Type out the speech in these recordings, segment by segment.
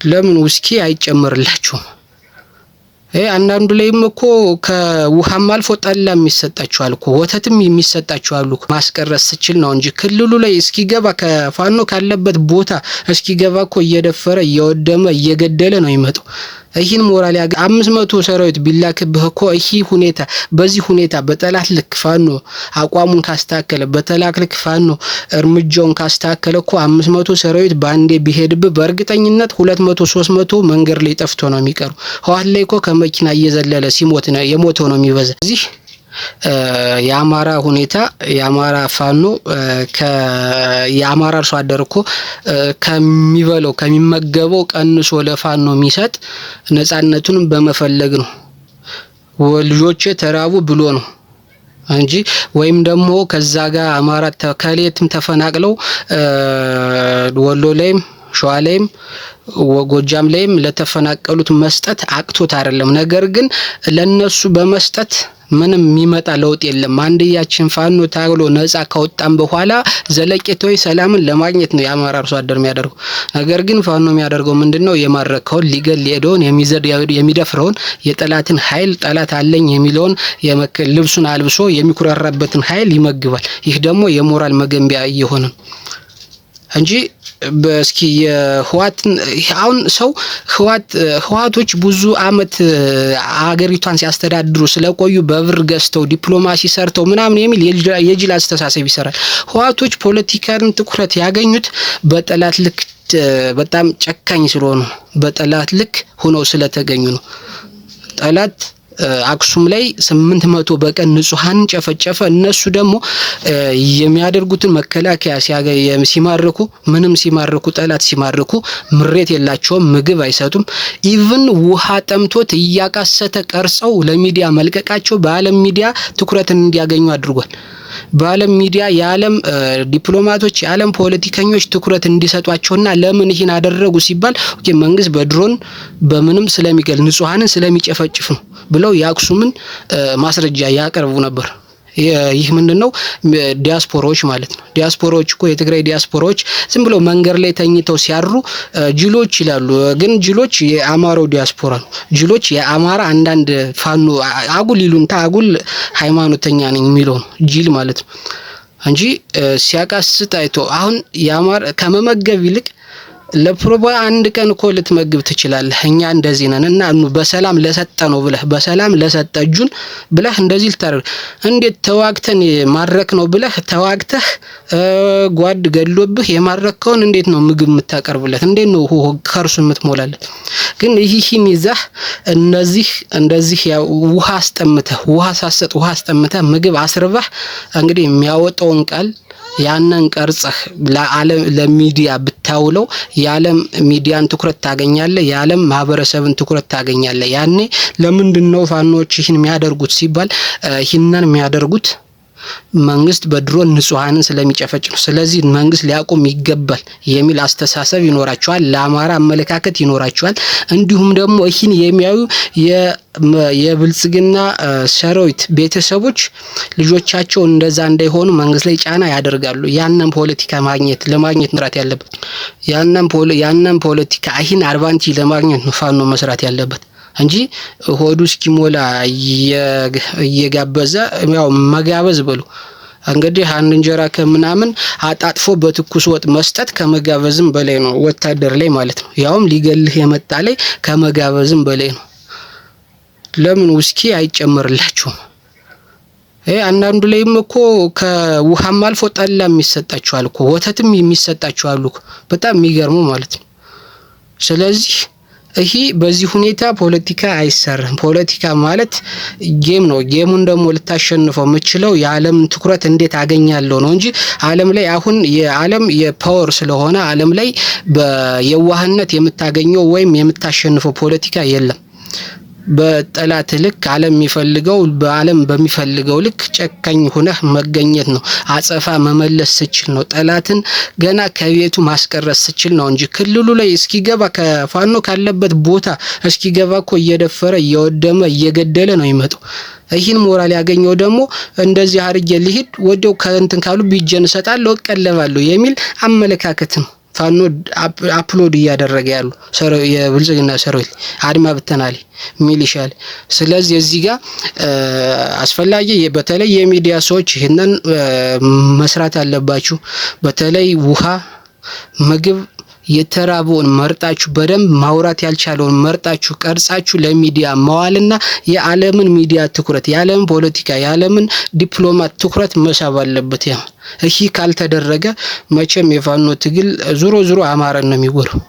ለምን ውስኪ አይጨመርላችሁም? አንዳንዱ ላይም እኮ ከውሃም አልፎ ጠላም ይሰጣቸዋል እኮ ወተትም የሚሰጣቸው እኮ ማስቀረስ ስችል ነው እንጂ ክልሉ ላይ እስኪገባ ከፋኖ ካለበት ቦታ እስኪገባ እኮ እየደፈረ እየወደመ እየገደለ ነው ይመጣው። ይህን ሞራል 500 ሰራዊት ቢላክብህ እኮ ይህ ሁኔታ በዚህ ሁኔታ በጠላት ልክ ፋኖ አቋሙን ካስተካከለ በጠላት ልክ ፋኖ እርምጃውን ካስተካከለ እኮ 500 ሰራዊት ባንዴ ቢሄድብህ በእርግጠኝነት 200 300 መንገድ ላይ ጠፍቶ ነው የሚቀሩ። ኋላ ላይ እኮ ከመኪና እየዘለለ ሲሞት ነው የሞተው ነው የሚበዛ። እዚህ የአማራ ሁኔታ የአማራ ፋኖ የአማራ አርሶ አደር እኮ ከሚበለው ከሚመገበው ቀንሶ ለፋኖ የሚሰጥ ነፃነቱን በመፈለግ ነው። ልጆቼ ተራቡ ብሎ ነው እንጂ ወይም ደግሞ ከዛ ጋር አማራ ከሌትም ተፈናቅለው ወሎ ላይም ሸዋ ላይም ጎጃም ላይም ለተፈናቀሉት መስጠት አቅቶት አይደለም። ነገር ግን ለነሱ በመስጠት ምንም የሚመጣ ለውጥ የለም። አንድያችን ፋኖ ታግሎ ነፃ ካወጣን በኋላ ዘለቄታዊ ሰላምን ለማግኘት ነው የአማራ አርሶ አደር የሚያደርገው። ነገር ግን ፋኖ የሚያደርገው ምንድነው? የማረከውን ሊገል ሊሄደውን የሚደፍረውን የጠላትን ኃይል ጠላት አለኝ የሚለውን ልብሱን አልብሶ የሚኩራራበትን ኃይል ይመግባል። ይህ ደግሞ የሞራል መገንቢያ እየሆነ እንጂ በስኪ የህዋትን አሁን ሰው ህዋቶች ብዙ አመት አገሪቷን ሲያስተዳድሩ ስለቆዩ በብር ገዝተው ዲፕሎማሲ ሰርተው ምናምን የሚል የጅል አስተሳሰብ ይሰራል። ህዋቶች ፖለቲካን ትኩረት ያገኙት በጠላት ልክ በጣም ጨካኝ ስለሆኑ በጠላት ልክ ሆነው ስለተገኙ ነው። ጠላት አክሱም ላይ 800 በቀን ንጹሃን ጨፈጨፈ። እነሱ ደግሞ የሚያደርጉትን መከላከያ ሲማርኩ ምንም ሲማርኩ ጠላት ሲማርኩ ምሬት የላቸውም፣ ምግብ አይሰጡም። ኢቭን ውሃ ጠምቶት እያቃሰተ ቀርጸው ለሚዲያ መልቀቃቸው በአለም ሚዲያ ትኩረትን እንዲያገኙ አድርጓል። በአለም ሚዲያ የዓለም ዲፕሎማቶች የዓለም ፖለቲከኞች ትኩረት እንዲሰጧቸውና ለምን ይሄን አደረጉ ሲባል መንግስት በድሮን በምንም ስለሚገል ንጹሃንን ስለሚጨፈጭፍ ነው ብለው የአክሱምን ማስረጃ ያቀርቡ ነበር። ይህ ምንድነው? ዲያስፖራዎች ማለት ነው። ዲያስፖራዎች እኮ የትግራይ ዲያስፖራዎች ዝም ብለው መንገር ላይ ተኝተው ሲያሩ ጅሎች ይላሉ። ግን ጅሎች የአማራው ዲያስፖራ ነው። ጅሎች የአማራ አንዳንድ ፋኖ አጉል ይሉንታ አጉል ሃይማኖተኛ ነኝ የሚለው ነው ጅል ማለት ነው እንጂ ሲያቃስት አይቶ አሁን የአማራ ከመመገብ ይልቅ ለፕሮባ አንድ ቀን እኮ ልትመግብ ትችላለህ። እኛ እንደዚህ ነን እና በሰላም ለሰጠ ነው ብለህ በሰላም ለሰጠ እጁን ብለህ እንደዚህ ልታደርግ እንዴት ተዋግተን ማረክ ነው ብለህ ተዋግተህ ጓድ ገድሎብህ የማረከውን እንዴት ነው ምግብ የምታቀርብለት? እንዴት ነው ከርሱ የምትሞላለት? ግን ይህን ይዘህ እንደዚህ ውሃ አስጠምተህ ውሃ ሳሰጥ ውሃ አስጠምተህ ምግብ አስርበህ እንግዲህ የሚያወጣውን ቃል ያንን ቀርጸህ ለሚዲያ ብታውለው የዓለም ሚዲያን ትኩረት ታገኛለህ፣ የዓለም ማህበረሰብን ትኩረት ታገኛለህ። ያኔ ለምንድነው ፋኖች ይህን የሚያደርጉት ሲባል ይህንን የሚያደርጉት መንግስት በድሮን ንጹሃንን ስለሚጨፈጭ ነው። ስለዚህ መንግስት ሊያቆም ይገባል የሚል አስተሳሰብ ይኖራቸዋል፣ ለአማራ አመለካከት ይኖራቸዋል። እንዲሁም ደግሞ ይህን የሚያዩ የብልጽግና ሰራዊት ቤተሰቦች ልጆቻቸው እንደዛ እንዳይሆኑ መንግስት ላይ ጫና ያደርጋሉ። ያንን ፖለቲካ ለማግኘት መስራት ያለበት ያንን ፖለቲካ ይህን አድቫንቴጅ ለማግኘት ነው ፋኖ መስራት ያለበት እንጂ ሆዱ እስኪሞላ እየጋበዘ ያው መጋበዝ ብሎ እንግዲህ አንድ እንጀራ ከምናምን አጣጥፎ በትኩስ ወጥ መስጠት ከመጋበዝም በላይ ነው ወታደር ላይ ማለት ነው። ያውም ሊገልህ የመጣ ላይ ከመጋበዝም በላይ ነው። ለምን ውስኪ አይጨመርላችሁም? አንዳንዱ ላይም እኮ ከውሃም አልፎ ጠላም ይሰጣቸዋል እኮ ወተትም የሚሰጣቸው እኮ በጣም የሚገርመው ማለት ነው። ስለዚህ ይሄ በዚህ ሁኔታ ፖለቲካ አይሰራም። ፖለቲካ ማለት ጌም ነው። ጌሙን ደግሞ ልታሸንፈው የምትችለው የዓለም ትኩረት እንዴት አገኛለሁ ነው እንጂ ዓለም ላይ አሁን የዓለም የፓወር ስለሆነ ዓለም ላይ በየዋህነት የምታገኘው ወይም የምታሸንፈው ፖለቲካ የለም። በጠላት ልክ ዓለም የሚፈልገው በዓለም በሚፈልገው ልክ ጨካኝ ሆነህ መገኘት ነው። አጸፋ መመለስ ስችል ነው። ጠላትን ገና ከቤቱ ማስቀረት ስችል ነው እንጂ ክልሉ ላይ እስኪገባ ከፋኖ ካለበት ቦታ እስኪገባ እኮ እየደፈረ እየወደመ እየገደለ ነው ይመጣው። ይህን ሞራል ያገኘው ደግሞ እንደዚህ አርጌ ልሂድ ወዲያው ከእንትን ካሉ ቢጀን ሰጣለው ቀለባለው የሚል አመለካከት ነው ፋኖ አፕሎድ እያደረገ ያሉ የብልጽግና ሰራዊት አድማ ብተናል ሚሊሻል። ስለዚህ እዚህ ጋር አስፈላጊ በተለይ የሚዲያ ሰዎች ይሄንን መስራት አለባችሁ። በተለይ ውሃ፣ ምግብ የተራበውን መርጣችሁ በደንብ ማውራት ያልቻለውን መርጣችሁ ቀርጻችሁ ለሚዲያ መዋልና የዓለምን ሚዲያ ትኩረት፣ የዓለምን ፖለቲካ፣ የዓለምን ዲፕሎማት ትኩረት መሳብ አለበት። ይህ ካልተደረገ መቼም የፋኖ ትግል ዙሮ አማራን ነው የሚወረው።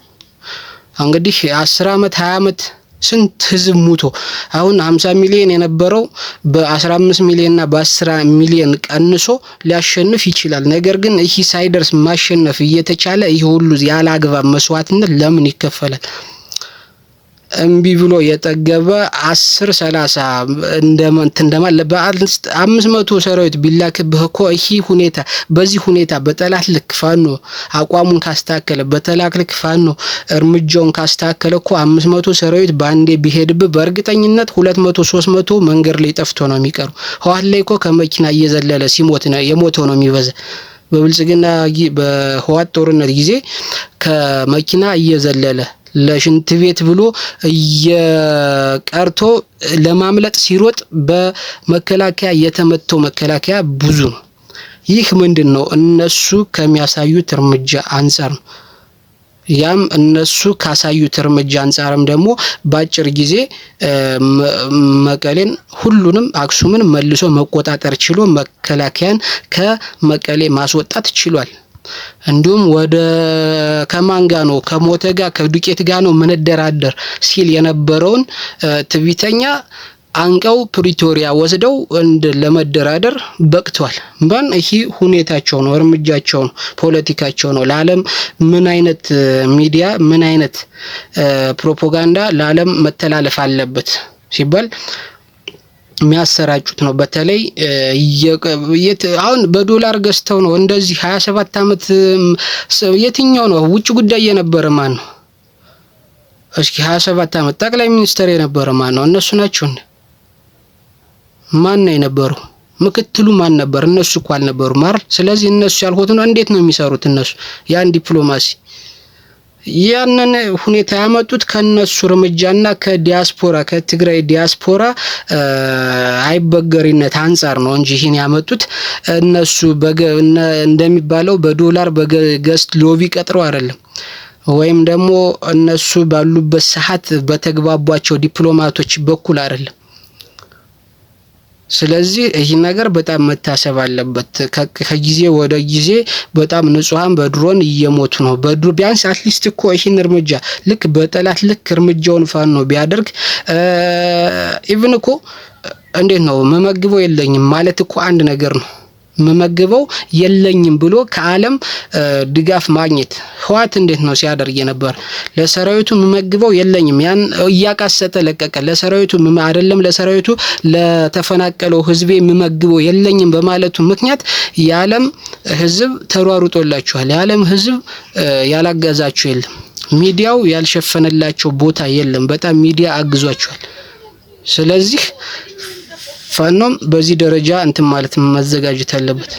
እንግዲህ 10 አመት 20 አመት ስንት ህዝብ ሙቶ አሁን 50 ሚሊዮን የነበረው በ15 ሚሊዮን እና በ10 ሚሊዮን ቀንሶ ሊያሸንፍ ይችላል። ነገር ግን ይህ ሳይደርስ ማሸነፍ እየተቻለ ይህ ሁሉ ያለ አግባብ መስዋዕትነት ለምን ይከፈላል? እምቢ ብሎ የጠገበ 10-30 በ500 ሰራዊት ቢላክብህ እኮ ይህ ሁኔታ በዚህ ሁኔታ በጠላት ልክ ፋኖ አቋሙን ካስተካከለ በጠላት ልክ ፋኖ እርምጃውን ካስተካከለ እኮ 500 ሰራዊት ባንዴ ቢሄድብህ በእርግጠኝነት 200-300 መንገድ ላይ ጠፍቶ ነው የሚቀሩ። ህዋት ላይ እኮ ከመኪና እየዘለለ ሲሞት ነው የሞተው ነው የሚበዛ። በብልጽግና በህዋት ጦርነት ጊዜ ከመኪና እየዘለለ ለሽንት ቤት ብሎ እየቀርቶ ለማምለጥ ሲሮጥ በመከላከያ የተመተው መከላከያ ብዙ ነው። ይህ ምንድነው? እነሱ ከሚያሳዩት እርምጃ አንፃር ነው። ያም እነሱ ካሳዩት እርምጃ አንፃርም ደግሞ ባጭር ጊዜ መቀሌን ሁሉንም አክሱምን መልሶ መቆጣጠር ችሎ መከላከያን ከመቀሌ ማስወጣት ችሏል። እንዲሁም ወደ ከማን ጋር ነው ከሞተ ጋር ከዱቄት ጋር ነው መነደራደር ሲል የነበረውን ትዕቢተኛ አንቀው ፕሪቶሪያ ወስደው ለመደራደር በቅቷል። ይህ ሁኔታቸው ነው፣ እርምጃቸው ነው፣ ፖለቲካቸው ነው። ለዓለም ምን አይነት ሚዲያ ምን አይነት ፕሮፓጋንዳ ለዓለም መተላለፍ አለበት ሲባል የሚያሰራጩት ነው። በተለይ አሁን በዶላር ገዝተው ነው እንደዚህ 27 አመት የትኛው ነው ውጭ ጉዳይ የነበረ ማን ነው? እስኪ 27 አመት ጠቅላይ ሚኒስትር የነበረ ማን ነው? እነሱ ናቸው እንዴ? ማን ነው የነበረው? ምክትሉ ማን ነበር? እነሱ እኮ አልነበሩም አይደል? ስለዚህ እነሱ ያልሆነ ነው እንዴት ነው የሚሰሩት? እነሱ ያን ዲፕሎማሲ ያንን ሁኔታ ያመጡት ከነሱ እርምጃና ከዲያስፖራ ከትግራይ ዲያስፖራ አይበገሪነት አንፃር ነው እንጂ ይሄን ያመጡት እነሱ እንደሚባለው በዶላር በገስት ሎቢ ቀጥረው አይደለም፣ ወይም ደግሞ እነሱ ባሉበት ሰዓት በተግባቧቸው ዲፕሎማቶች በኩል አይደለም። ስለዚህ ይህ ነገር በጣም መታሰብ አለበት። ከጊዜ ወደ ጊዜ በጣም ንጹሃን በድሮን እየሞቱ ነው። ቢያንስ አትሊስት እኮ ይህን እርምጃ ልክ በጠላት ልክ እርምጃውን ፋኖ ቢያደርግ ኢቭን እኮ እንዴት ነው መመግበው የለኝም ማለት እኮ አንድ ነገር ነው። መመግበው የለኝም ብሎ ከዓለም ድጋፍ ማግኘት ህዋት እንዴት ነው ሲያደርግ የነበር? ለሰራዊቱ መመግበው የለኝም ያን እያቃሰተ ለቀቀ። ለሰራዊቱ አይደለም ለሰራዊቱ ለተፈናቀለው ህዝቤ መመግበው የለኝም በማለቱ ምክንያት የዓለም ህዝብ ተሯሩጦላችኋል። የዓለም ህዝብ ያላገዛችሁ የለም። ሚዲያው ያልሸፈነላቸው ቦታ የለም። በጣም ሚዲያ አግዟችኋል። ስለዚህ ፋኖም በዚህ ደረጃ እንትን ማለት መዘጋጀት አለበት።